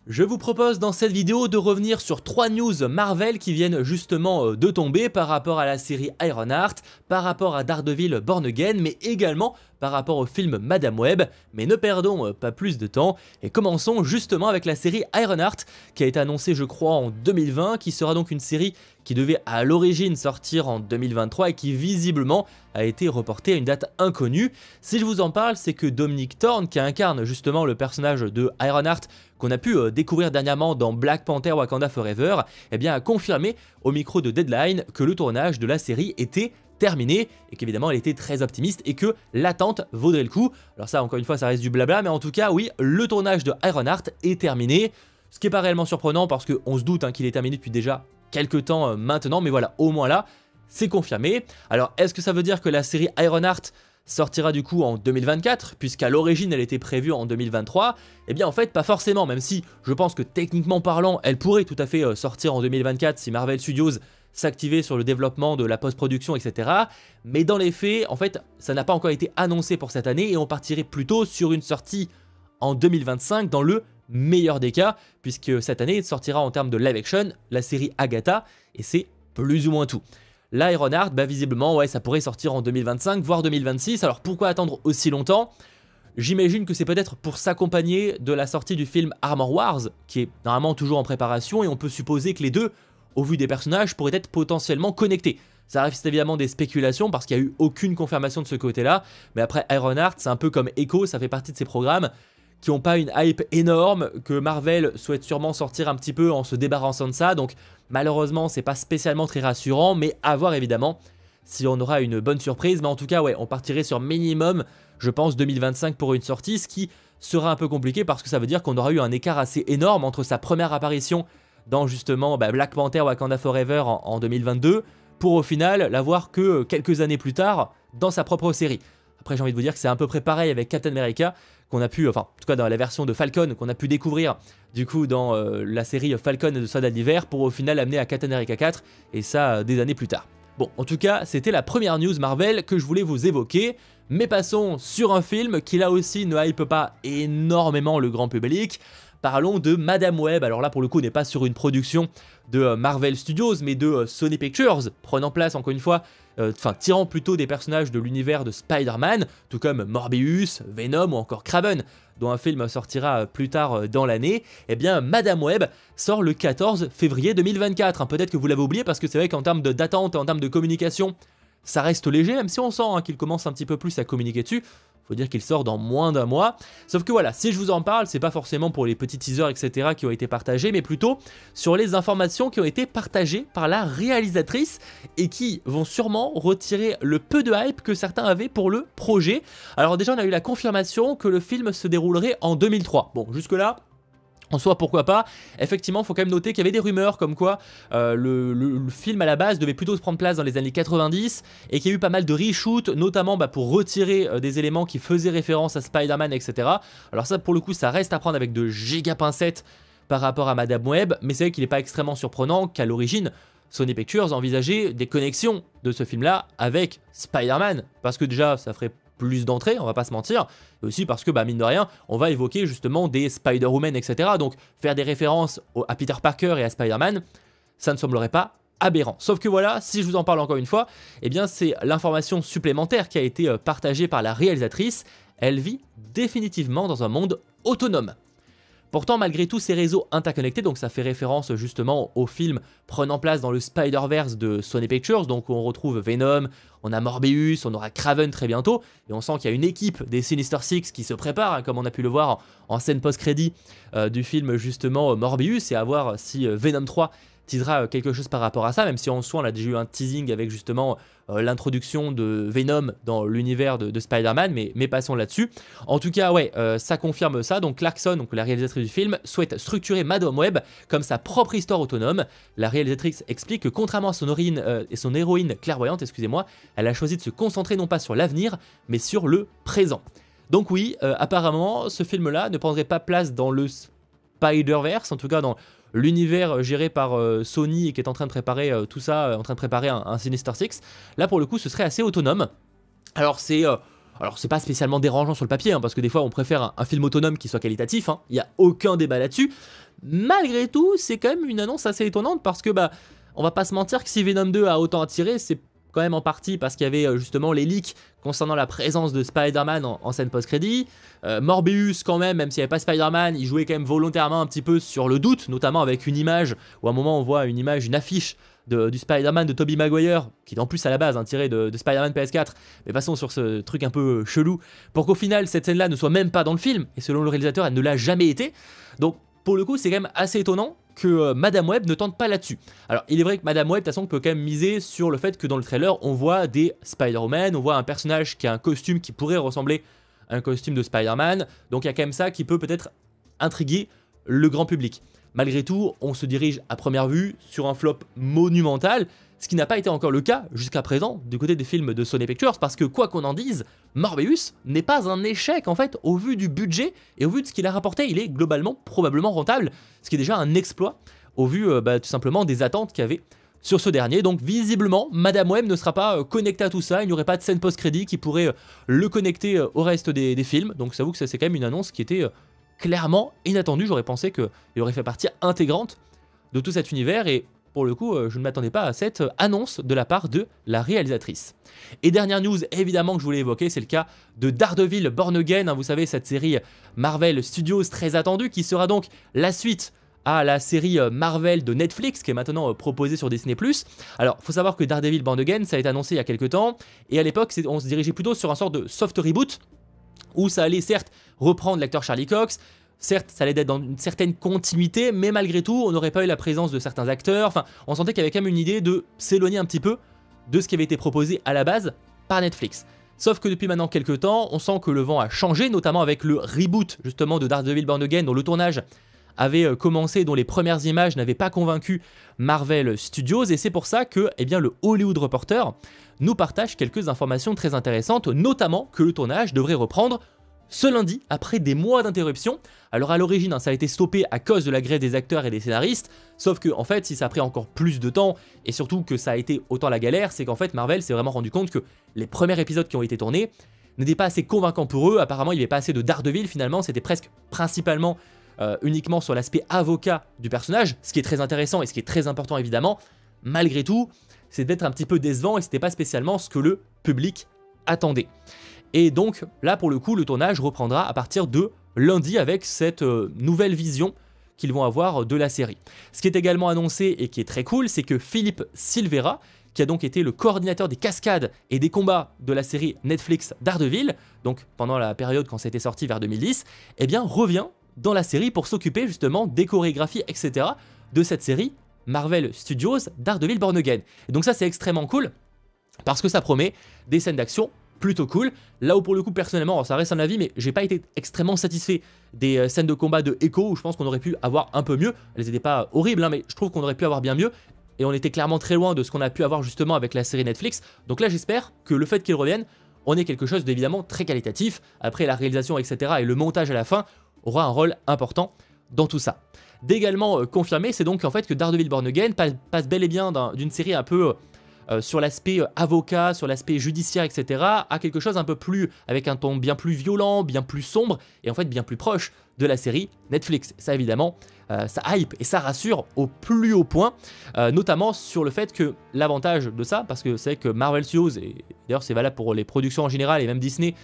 Je vous propose dans cette vidéo de revenir sur 3 news Marvel qui viennent justement de tomber par rapport à la série Ironheart, par rapport à Daredevil Born Again, mais également par rapport au film Madame Web. Mais ne perdons pas plus de temps et commençons justement avec la série Ironheart qui a été annoncée je crois en 2020, qui sera donc une série qui devait à l'origine sortir en 2023 et qui visiblement a été reportée à une date inconnue. Si je vous en parle, c'est que Dominic Thorne, qui incarne justement le personnage de Ironheart qu'on a pu découvrir dernièrement dans Black Panther Wakanda Forever, eh bien, a confirmé au micro de Deadline que le tournage de la série était terminé et qu'évidemment elle était très optimiste et que l'attente vaudrait le coup. Alors ça, encore une fois, ça reste du blabla, mais en tout cas, oui, le tournage de Ironheart est terminé, ce qui n'est pas réellement surprenant parce qu'on se doute qu'il est terminé depuis déjà quelques temps maintenant, mais voilà, au moins là, c'est confirmé. Alors, est-ce que ça veut dire que la série Ironheart sortira du coup en 2024, puisqu'à l'origine elle était prévue en 2023? Eh bien en fait pas forcément, même si je pense que techniquement parlant elle pourrait tout à fait sortir en 2024 si Marvel Studios s'activait sur le développement de la post-production, etc. Mais dans les faits, en fait, ça n'a pas encore été annoncé pour cette année et on partirait plutôt sur une sortie en 2025 dans le meilleur des cas, puisque cette année sortira en termes de live action la série Agatha et c'est plus ou moins tout. Là, Ironheart, visiblement, ouais, ça pourrait sortir en 2025, voire 2026. Alors pourquoi attendre aussi longtemps? J'imagine que c'est peut-être pour s'accompagner de la sortie du film Armor Wars, qui est normalement toujours en préparation, et on peut supposer que les deux, au vu des personnages, pourraient être potentiellement connectés. Ça reste évidemment des spéculations, parce qu'il n'y a eu aucune confirmation de ce côté-là, mais après Ironheart, c'est un peu comme Echo, ça fait partie de ces programmes qui n'ont pas une hype énorme, que Marvel souhaite sûrement sortir un petit peu en se débarrassant de ça, donc malheureusement c'est pas spécialement très rassurant, mais à voir évidemment si on aura une bonne surprise. Mais en tout cas ouais, on partirait sur minimum je pense 2025 pour une sortie, ce qui sera un peu compliqué parce que ça veut dire qu'on aura eu un écart assez énorme entre sa première apparition dans justement Black Panther Wakanda Forever en 2022 pour au final l'avoir que quelques années plus tard dans sa propre série. Après j'ai envie de vous dire que c'est à peu près pareil avec Captain America, qu'on a pu, enfin en tout cas dans la version de Falcon, qu'on a pu découvrir du coup dans la série Falcon et de Soldat d'hiver pour au final amener à Captain America 4 et ça des années plus tard. Bon, en tout cas c'était la première news Marvel que je voulais vous évoquer, mais passons sur un film qui là aussi ne hype pas énormément le grand public. Parlons de Madame Web. Alors là pour le coup on n'est pas sur une production de Marvel Studios mais de Sony Pictures, prenant place encore une fois, tirant plutôt des personnages de l'univers de Spider-Man, tout comme Morbius, Venom ou encore Kraven, dont un film sortira plus tard dans l'année. Eh bien Madame Web sort le 14 février 2024, peut-être que vous l'avez oublié parce que c'est vrai qu'en termes d'attente et en termes de communication, ça reste léger, même si on sent qu'il commence un petit peu plus à communiquer dessus. Faut dire qu'il sort dans moins d'un mois. Sauf que voilà, si je vous en parle, c'est pas forcément pour les petits teasers, etc. qui ont été partagés, mais plutôt sur les informations qui ont été partagées par la réalisatrice et qui vont sûrement retirer le peu de hype que certains avaient pour le projet. Alors déjà, on a eu la confirmation que le film se déroulerait en 2003. Bon, jusque-là, en soi, pourquoi pas. Effectivement, il faut quand même noter qu'il y avait des rumeurs comme quoi le film à la base devait plutôt se prendre place dans les années 90 et qu'il y a eu pas mal de reshoots, notamment pour retirer des éléments qui faisaient référence à Spider-Man, etc. Alors ça, pour le coup, ça reste à prendre avec de giga pincettes par rapport à Madame Web, mais c'est vrai qu'il n'est pas extrêmement surprenant qu'à l'origine, Sony Pictures envisageait des connexions de ce film-là avec Spider-Man, parce que déjà, ça ferait plus d'entrées, on va pas se mentir, et aussi parce que mine de rien, on va évoquer justement des Spider-Woman, etc. Donc faire des références à Peter Parker et à Spider-Man, ça ne semblerait pas aberrant. Sauf que voilà, si je vous en parle encore une fois, eh bien c'est l'information supplémentaire qui a été partagée par la réalisatrice. Elle vit définitivement dans un monde autonome. Pourtant, malgré tous ces réseaux interconnectés, donc ça fait référence justement au film prenant place dans le Spider-Verse de Sony Pictures, donc on retrouve Venom, on a Morbius, on aura Kraven très bientôt, et on sent qu'il y a une équipe des Sinister Six qui se prépare, comme on a pu le voir en scène post-crédit du film justement Morbius, et à voir si Venom 3 teasera quelque chose par rapport à ça, même si en soi on a déjà eu un teasing avec justement l'introduction de Venom dans l'univers de Spider-Man, mais passons là-dessus. En tout cas, ouais, ça confirme ça. Donc Clarkson, donc la réalisatrice du film, souhaite structurer Madame Web comme sa propre histoire autonome. La réalisatrice explique que contrairement à son héroïne clairvoyante, excusez-moi, elle a choisi de se concentrer non pas sur l'avenir, mais sur le présent. Donc oui, apparemment, ce film-là ne prendrait pas place dans le Spider-Verse, en tout cas dans l'univers géré par Sony et qui est en train de préparer tout ça, en train de préparer un Sinister Six. Là pour le coup ce serait assez autonome. Alors c'est pas spécialement dérangeant sur le papier, parce que des fois on préfère un film autonome qui soit qualitatif, il n'y a aucun débat là-dessus. Malgré tout, c'est quand même une annonce assez étonnante parce que bah, on va pas se mentir que si Venom 2 a autant attiré, c'est quand même en partie parce qu'il y avait justement les leaks concernant la présence de Spider-Man en scène post-crédit. Morbius quand même s'il n'y avait pas Spider-Man, il jouait quand même volontairement un petit peu sur le doute, notamment avec une image, où à un moment on voit une image, une affiche du Spider-Man de Tobey Maguire, qui est en plus à la base tiré de Spider-Man PS4, mais passons sur ce truc un peu chelou, pour qu'au final cette scène-là ne soit même pas dans le film, et selon le réalisateur elle ne l'a jamais été, donc pour le coup c'est quand même assez étonnant que Madame Web ne tente pas là-dessus. Alors il est vrai que Madame Web de toute façon peut quand même miser sur le fait que dans le trailer on voit des Spider-Man, on voit un personnage qui a un costume qui pourrait ressembler à un costume de Spider-Man, donc il y a quand même ça qui peut peut-être intriguer le grand public. Malgré tout, on se dirige à première vue sur un flop monumental, ce qui n'a pas été encore le cas jusqu'à présent du côté des films de Sony Pictures, parce que quoi qu'on en dise, Morbius n'est pas un échec en fait au vu du budget et au vu de ce qu'il a rapporté, il est globalement probablement rentable, ce qui est déjà un exploit au vu tout simplement des attentes qu'il y avait sur ce dernier. Donc visiblement, Madame Web ne sera pas connectée à tout ça, il n'y aurait pas de scène post-crédit qui pourrait le connecter au reste des films, donc j'avoue que c'est quand même une annonce qui était clairement inattendue. J'aurais pensé qu'il aurait fait partie intégrante de tout cet univers et pour le coup, je ne m'attendais pas à cette annonce de la part de la réalisatrice. Et dernière news, évidemment, que je voulais évoquer, c'est le cas de Daredevil Born Again, vous savez, cette série Marvel Studios très attendue, qui sera donc la suite à la série Marvel de Netflix, qui est maintenant proposée sur Disney+. Alors, il faut savoir que Daredevil Born Again, ça a été annoncé il y a quelques temps, et à l'époque, on se dirigeait plutôt sur un sort de soft reboot, où ça allait certes reprendre l'acteur Charlie Cox, certes ça allait être dans une certaine continuité, mais malgré tout on n'aurait pas eu la présence de certains acteurs, enfin on sentait qu'il y avait quand même une idée de s'éloigner un petit peu de ce qui avait été proposé à la base par Netflix. Sauf que depuis maintenant quelques temps, on sent que le vent a changé, notamment avec le reboot justement de Daredevil Born Again, dont le tournage avait commencé, dont les premières images n'avaient pas convaincu Marvel Studios, et c'est pour ça que le Hollywood Reporter nous partage quelques informations très intéressantes, notamment que le tournage devrait reprendre ce lundi, après des mois d'interruption. Alors à l'origine, ça a été stoppé à cause de la grève des acteurs et des scénaristes, sauf que en fait, si ça a pris encore plus de temps, et surtout que ça a été autant la galère, c'est qu'en fait Marvel s'est vraiment rendu compte que les premiers épisodes qui ont été tournés n'étaient pas assez convaincants pour eux. Apparemment il n'y avait pas assez de Daredevil, finalement c'était presque principalement uniquement sur l'aspect avocat du personnage, ce qui est très intéressant et ce qui est très important évidemment. Malgré tout, c'est d'être un petit peu décevant et c'était pas spécialement ce que le public attendait. Et donc là pour le coup le tournage reprendra à partir de lundi avec cette nouvelle vision qu'ils vont avoir de la série. Ce qui est également annoncé et qui est très cool, c'est que Philippe Silvera, qui a donc été le coordinateur des cascades et des combats de la série Netflix Daredevil, donc pendant la période quand c'était sorti vers 2010, revient dans la série pour s'occuper justement des chorégraphies, etc. de cette série Marvel Studios Daredevil Born Again. Et donc ça c'est extrêmement cool, parce que ça promet des scènes d'action plutôt cool. Là où pour le coup personnellement, ça reste un avis, mais j'ai pas été extrêmement satisfait des scènes de combat de Echo, où je pense qu'on aurait pu avoir un peu mieux. Elles n'étaient pas horribles, mais je trouve qu'on aurait pu avoir bien mieux. Et on était clairement très loin de ce qu'on a pu avoir justement avec la série Netflix. Donc là j'espère que le fait qu'ils reviennent, on ait quelque chose d'évidemment très qualitatif. Après la réalisation, etc. et le montage à la fin aura un rôle important dans tout ça. D'également confirmé, c'est donc en fait que Daredevil Born Again passe bel et bien d'une série un peu sur l'aspect avocat, sur l'aspect judiciaire, etc. à quelque chose un peu plus, avec un ton bien plus violent, bien plus sombre, et en fait bien plus proche de la série Netflix. Ça évidemment, ça hype et ça rassure au plus haut point, notamment sur le fait que l'avantage de ça, parce que c'est vrai que Marvel Studios, et d'ailleurs c'est valable pour les productions en général et même Disney,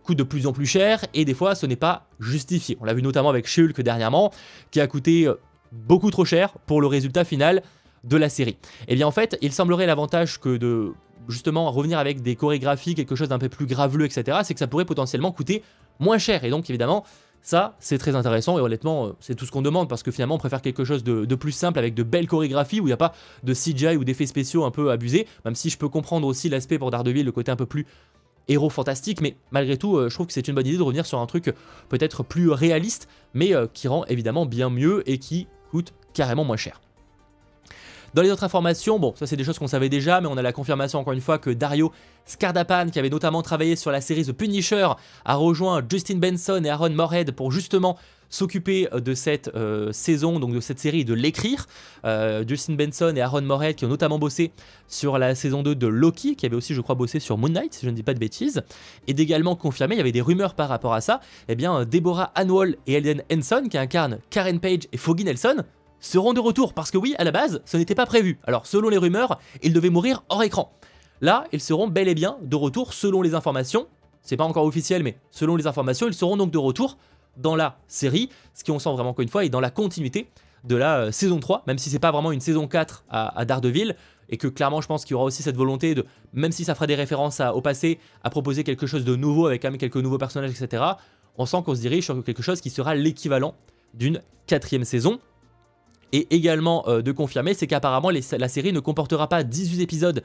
coûte de plus en plus cher et des fois ce n'est pas justifié. On l'a vu notamment avec She-Hulk dernièrement, qui a coûté beaucoup trop cher pour le résultat final de la série. Et bien en fait, il semblerait l'avantage que de justement revenir avec des chorégraphies, quelque chose d'un peu plus graveleux, etc., c'est que ça pourrait potentiellement coûter moins cher. Et donc évidemment, ça c'est très intéressant et honnêtement, c'est tout ce qu'on demande parce que finalement on préfère quelque chose de plus simple avec de belles chorégraphies où il n'y a pas de CGI ou d'effets spéciaux un peu abusés, même si je peux comprendre aussi l'aspect pour Daredevil, le côté un peu plus héros fantastique, mais malgré tout, je trouve que c'est une bonne idée de revenir sur un truc peut-être plus réaliste, mais qui rend évidemment bien mieux et qui coûte carrément moins cher. Dans les autres informations, bon, ça c'est des choses qu'on savait déjà, mais on a la confirmation encore une fois que Dario Scardapan, qui avait notamment travaillé sur la série The Punisher, a rejoint Justin Benson et Aaron Moorhead pour justement s'occuper de cette saison, donc de cette série, et de l'écrire. Justin Benson et Aaron Moorhead qui ont notamment bossé sur la saison 2 de Loki, qui avait aussi je crois bossé sur Moon Knight, si je ne dis pas de bêtises, et d'également confirmer, il y avait des rumeurs par rapport à ça, eh bien Deborah Anwall et Elden Henson qui incarnent Karen Page et Foggy Nelson seront de retour, parce que oui, à la base, ce n'était pas prévu. Alors selon les rumeurs, ils devaient mourir hors écran. Là, ils seront bel et bien de retour selon les informations. C'est pas encore officiel, mais selon les informations, ils seront donc de retour dans la série, ce qui on sent vraiment encore une fois est dans la continuité de la saison 3, même si c'est pas vraiment une saison 4 à Daredevil, et que clairement je pense qu'il y aura aussi cette volonté de, même si ça fera des références au passé, à proposer quelque chose de nouveau avec quand même quelques nouveaux personnages, etc. On sent qu'on se dirige sur quelque chose qui sera l'équivalent d'une 4e saison. Et également de confirmer, c'est qu'apparemment la série ne comportera pas 18 épisodes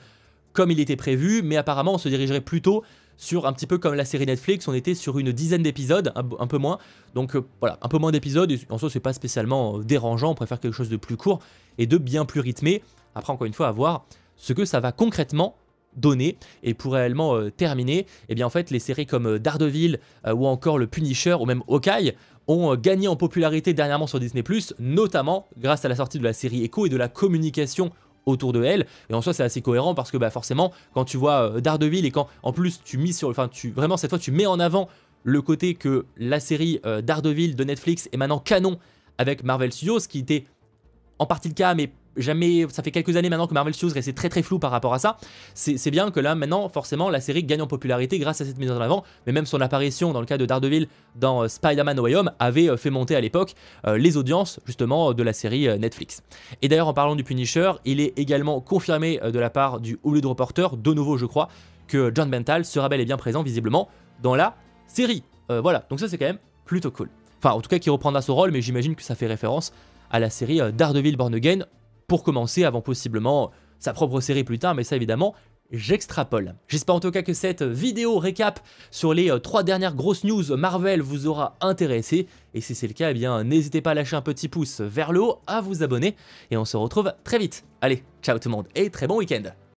comme il était prévu, mais apparemment on se dirigerait plutôt sur un petit peu comme la série Netflix, on était sur une dizaine d'épisodes, un peu moins, donc voilà, un peu moins d'épisodes, et en soi c'est pas spécialement dérangeant, on préfère quelque chose de plus court et de bien plus rythmé. Après encore une fois à voir ce que ça va concrètement donner. Et pour réellement terminer, eh bien en fait les séries comme Daredevil ou encore le Punisher ou même Hawkeye ont gagné en popularité dernièrement sur Disney+, notamment grâce à la sortie de la série Echo et de la communication autour de elle. Et en soi c'est assez cohérent parce que bah, forcément quand tu vois Daredevil et quand en plus tu mises sur, enfin vraiment cette fois tu mets en avant le côté que la série Daredevil de Netflix est maintenant canon avec Marvel Studios, ce qui était en partie le cas, mais jamais, ça fait quelques années maintenant que Marvel Studios restait très flou par rapport à ça. C'est bien que là maintenant forcément la série gagne en popularité grâce à cette mise en avant, mais même son apparition dans le cas de Daredevil dans Spider-Man No Way Home avait fait monter à l'époque les audiences justement de la série Netflix. Et d'ailleurs en parlant du Punisher, il est également confirmé de la part du Hollywood Reporter, de nouveau je crois, que John Bernthal sera bel et bien présent visiblement dans la série. Voilà, donc ça c'est quand même plutôt cool. Enfin en tout cas qui reprendra son rôle, mais j'imagine que ça fait référence à la série Daredevil Born Again, pour commencer avant possiblement sa propre série plus tard, mais ça évidemment j'extrapole. J'espère en tout cas que cette vidéo récap sur les 3 dernières grosses news Marvel vous aura intéressé, et si c'est le cas, eh bien n'hésitez pas à lâcher un petit pouce vers le haut, à vous abonner, et on se retrouve très vite. Allez, ciao tout le monde, et très bon week-end.